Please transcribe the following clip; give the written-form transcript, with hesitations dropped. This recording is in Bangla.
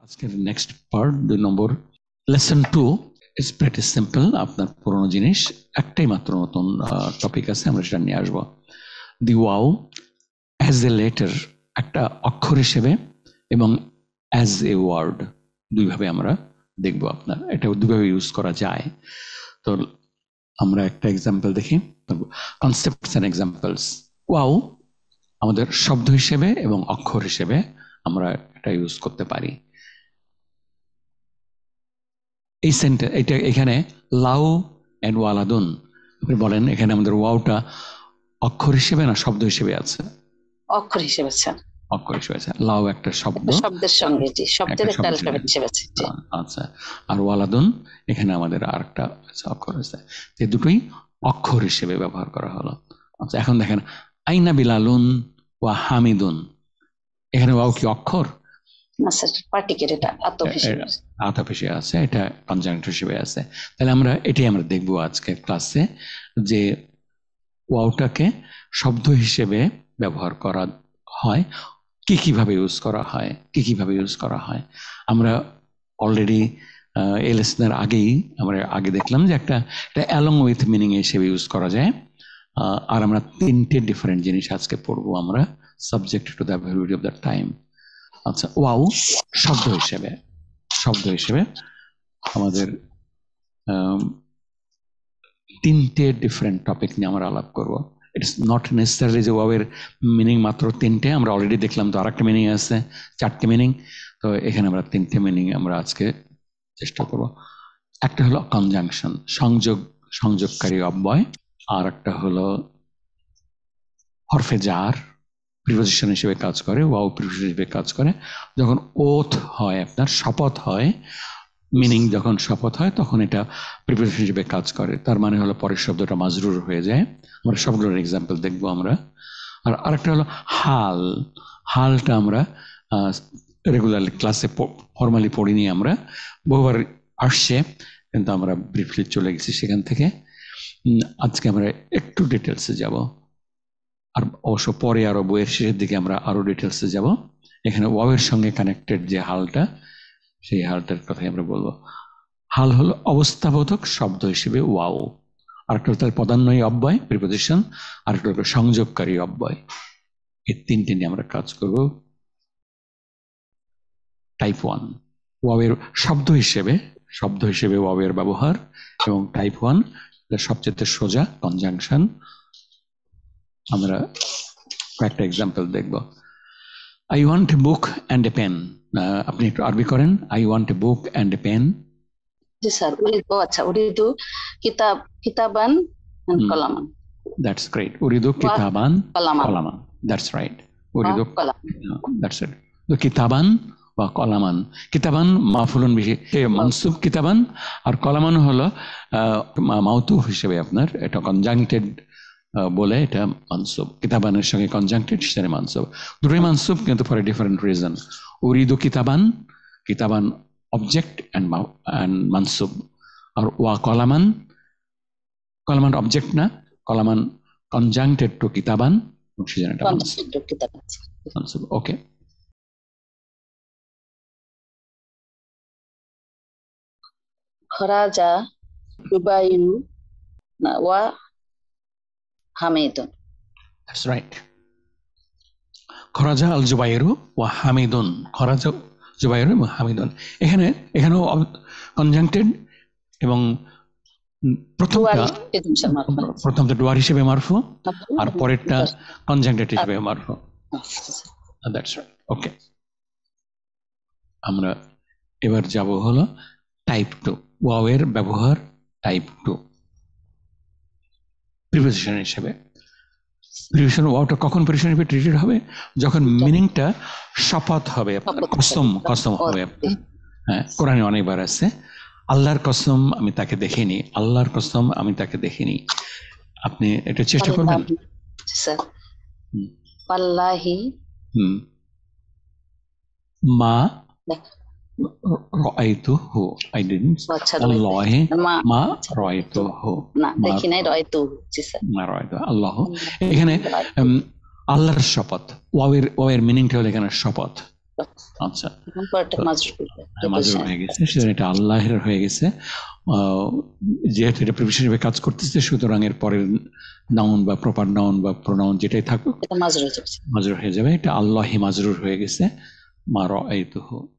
আজকের next part 2 number lesson 2 is pretty simple. আপনার পুরনো জিনিস, একটাই মাত্র নতুন টপিক আছে, আমরা সেটা নিয়ে আসবো। দি ওয়াও অ্যাজ এ লেটার, একটা অক্ষর হিসেবে, এবং অ্যাজ এ ওয়ার্ড, দুইভাবে আমরা দেখবো। আপনার এটা দুইভাবে ইউজ করা যায়। তো আমরা একটা এক্সাম্পল দেখি, কনসেপ্টস অ্যান্ড এক্সাম্পলস। ওয়াও আমাদের শব্দ হিসেবে এবং অক্ষর হিসেবে আমরা এটা ইউজ করতে পারি। এই সেন্টেন্স, এটা এখানে লাউ এন্ড ওয়ালাদুন, আপনি বলেন এখানে আমাদের ওয়াওটা অক্ষর হিসেবে না শব্দ হিসেবে আছে? অক্ষর হিসেবে আছে। অক্ষর হিসেবে আছে। লাউ একটা শব্দ, শব্দের সঙ্গে, জি, শব্দের একটা অ্যালফাবেট হিসেবে আছে। আচ্ছা, আর ওয়ালাদুন এখানে আমাদের আরেকটা অক্ষর আছে। এই দুটোই অক্ষর হিসেবে ব্যবহার করা হলো। আচ্ছা, এখন দেখেন আইনা বিলালুন ওয়া হামিদুন, এখানে ওয়াও কি অক্ষর? না স্যার, পার্টিকেল, এটা আতফ হিসেবে আছে, এটা কনজাংটিভ হিসেবে আছে। তাহলে আমরা এটাই আমরা দেখবো আজকের ক্লাসে, যে ওয়াওটাকে শব্দ হিসেবে ব্যবহার করা হয়, কিভাবে ইউজ করা হয়, কিভাবে ইউজ করা হয়। আমরা অলরেডি এই লেসনের আগেই আমরা দেখলাম যে এটা অ্যালং উইথ মিনিং হিসেবে ইউজ করা যায়। আর আমরা 3টে ডিফারেন্ট জিনিস আজকে পড়বো আমরা, subject to the availability of the time. আচ্ছা, ওয়াও শব্দ হিসেবে আমাদের 3টে ডিফারেন্ট টপিক নিয়ে আমরা আলাপ করব। ইটস নট নেসেসারি যে ওয়াও এর মিনিং মাত্র 3টে, আমরা অলরেডি দেখলাম তো আরেকটা মিনিং আছে, 4টে মিনিং। তো এখানে আমরা 3টে মিনিং আমরা আজকে চেষ্টা করব। একটা হলো কনজাংশন, সংযোগকারী অব্যয়, আর একটা হলো হরফে জার, প্রিপোজিশন হিসেবে কাজ করে, ওয়াও প্রিপোজিশন হিসেবে কাজ করে। যখন ওথ হয়, আপনার শপথ হয়, মিনিং যখন শপথ হয় তখন এটা প্রিপোজিশন হিসেবে কাজ করে। তার মানে হলো পরের শব্দটা মাজরুর হয়ে যায়। আমরা সবগুলোর এক্সাম্পল দেখবো আমরা। আর আরেকটা হলো হাল। হালটা আমরা রেগুলারলি ক্লাসে ফর্মালি পড়িনি, আমরা বহুবার আসছে, কিন্তু আমরা ব্রিফলি চলে গেছি সেখান থেকে। আজকে আমরা একটু ডিটেলসে যাব, আর অবশ্য পরে আরো বইয়ের শেষের দিকে আমরা আরো ডিটেলসে যাব। এখানে ওয়াওয়ের সঙ্গে কানেক্টেড যে হালটা, সেই হালটার কথাই আমরা বলবো। হাল হলো অবস্থাবোধক শব্দ হিসেবে ওয়াও, আরেকটা হলো তার পদান্বয়ী অব্যয় প্রিপোজিশন, আরেকটা হলো সংযোগকারী অব্যয়। এই 3টে নিয়ে আমরা কাজ করব। টাইপ 1 ওয়াওয়ের শব্দ হিসেবে ওয়াওয়ের ব্যবহার, এবং টাইপ 1 সবচেয়ে সোজা কনজাংশন। আমরা কয়েকটা এক্সাম্পল দেখব। I want a book and a pen. আপনি একটু আরবি করেন। I want a book and a pen. জি স্যার, উরিদু, আচ্ছা, উরিদু কিতাবান কলামান। That's great. উরিদু কিতাবান কলামান, দ্যাটস রাইট। উরিদু, দ্যাটস ইট। তো কিতাবান বা কলামান, কিতাবান মাফুলুন বিহি মানসুব কিতাবান, আর কলামান হলো মাউতুফ হিসেবে আপনার, এটা কনজাংক্টেড বলে এটা মানসুব। কিতাবানের সঙ্গে কনজাংক্টেড হিসেবে মানসুব, দুটোই মানসুব কিন্তু ফর এ ডিফারেন্ট রিজন। উরিদু কিতাবান অবজেক্ট অ্যান্ড মানসুব, আর ওয়া কলামান অবজেক্ট না, কলামান কনজাংক্টেড টু কিতাবান, সেজন্য এটা মানসুব। ওকে, খরাজা জুবাইরু ওয়া হামিদুন। That's right. খরাজা আল জুবাইরু ওয়া হামিদুন, খরাজা জুবাইরু এবং হামিদুন। এখানেও কনজাংক্টেড, এবং প্রথমটা ডুয়ার হিসেবে মারফু, আর পরেরটা কনজাংক্টেড হিসেবে মারফু। That's right. ওকে, আমরা এবার যাব হলো টাইপ 2, ওয়াওয়ের ব্যবহার টাইপ 2 প্রিপোজিশন হিসেবে। প্রিপোজিশন ওয়াওটা কখন প্রিপোজিশন হিসেবে ট্রিটেড হবে? যখন মিনিংটা শপথ হবে, কসম হবে। হ্যাঁ, কোরআনে অনেকবার আছে, আল্লাহর কসম আমি তাকে দেখিনি, আল্লাহর কসম আমি তাকে দেখিনি। আপনি এটা চেষ্টা করবেন। স্যার, আল্লাহি মা রাআইতুহু, আই ডিডন্ট, আল্লাহি মা রাআইতুহু, না দেখি নাই, রাআইতুহু। জি স্যার, মা রাআইতুহু আল্লাহ। এখানে আল্লাহর শপথ, ওয়াওয়ের মিনিংটা হলো এখানে শপথ। আচ্ছা, মাজরুর হয়ে গেছে, সেজন্য এটা আল্লাহের হয়ে গেছে। যেহেতু এটা প্রিপোজিশন হিসেবে কাজ করতেছে, সুতরাং এর পরের নাউন বা প্রপার নাউন বা প্রোনাউন যেটাই থাকুক মাজরুর হয়ে যাবে। মাজরুর হয়ে যাবে। এটা আল্লাহি মাজরুর হয়ে গেছে, মা রাআইতুহু।